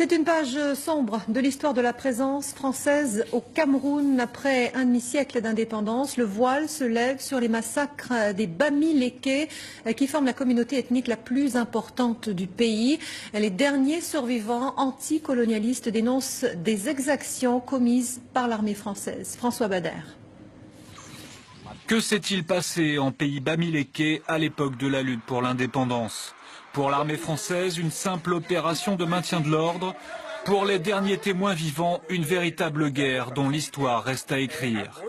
C'est une page sombre de l'histoire de la présence française au Cameroun. Après un demi-siècle d'indépendance, le voile se lève sur les massacres des Bamileke, qui forment la communauté ethnique la plus importante du pays. Les derniers survivants anticolonialistes dénoncent des exactions commises par l'armée française. François Bader. Que s'est-il passé en pays Bamileke à l'époque de la lutte pour l'indépendance? Pour l'armée française, une simple opération de maintien de l'ordre. Pour les derniers témoins vivants, une véritable guerre dont l'histoire reste à écrire.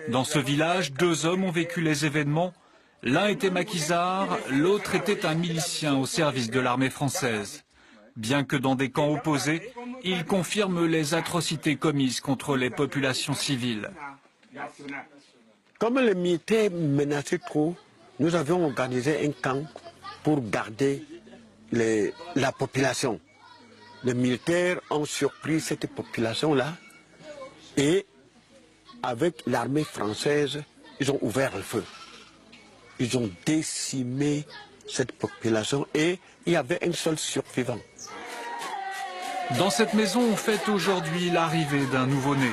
Dans ce village, 2 hommes ont vécu les événements. L'un était maquisard, l'autre était un milicien au service de l'armée française. Bien que dans des camps opposés, ils confirment les atrocités commises contre les populations civiles. Comme les militaires menaçaient trop, nous avions organisé un camp pour garder la population. Les militaires ont surpris cette population-là et avec l'armée française, ils ont ouvert le feu. Ils ont décimé cette population et il y avait un seul survivant. Dans cette maison, on fête aujourd'hui l'arrivée d'un nouveau-né.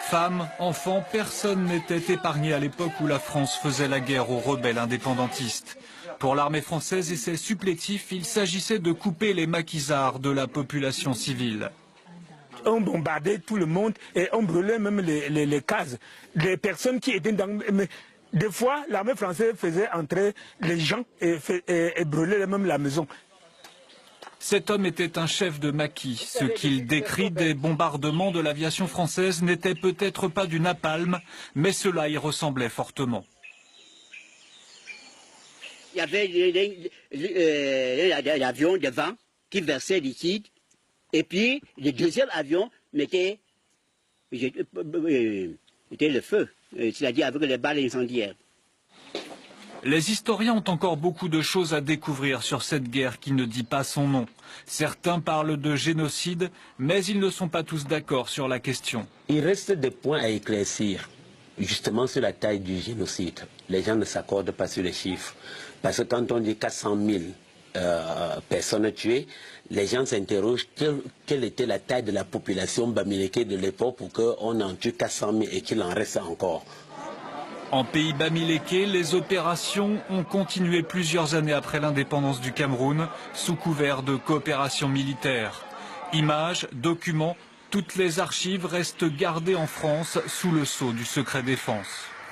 Femmes, enfants, personne n'était épargné à l'époque où la France faisait la guerre aux rebelles indépendantistes. Pour l'armée française et ses supplétifs, il s'agissait de couper les maquisards de la population civile. On bombardait tout le monde et on brûlait même les cases. Les personnes qui étaient dans... Mais des fois, l'armée française faisait entrer les gens et brûlait même la maison. Cet homme était un chef de maquis. Ce qu'il décrit des bombardements de l'aviation française n'était peut-être pas du napalm, mais cela y ressemblait fortement. Il y avait l'avion devant qui versait liquide, et puis le deuxième avion mettait le feu, c'est-à-dire avec les balles incendiaires. Les historiens ont encore beaucoup de choses à découvrir sur cette guerre qui ne dit pas son nom. Certains parlent de génocide, mais ils ne sont pas tous d'accord sur la question. Il reste des points à éclaircir, justement sur la taille du génocide. Les gens ne s'accordent pas sur les chiffres. Parce que quand on dit 400 000 personnes tuées, les gens s'interrogent quelle était la taille de la population bamileke de l'époque pour qu'on en tue 400 000 et qu'il en reste encore. En pays Bamileke, les opérations ont continué plusieurs années après l'indépendance du Cameroun, sous couvert de coopération militaire. Images, documents, toutes les archives restent gardées en France sous le sceau du secret défense.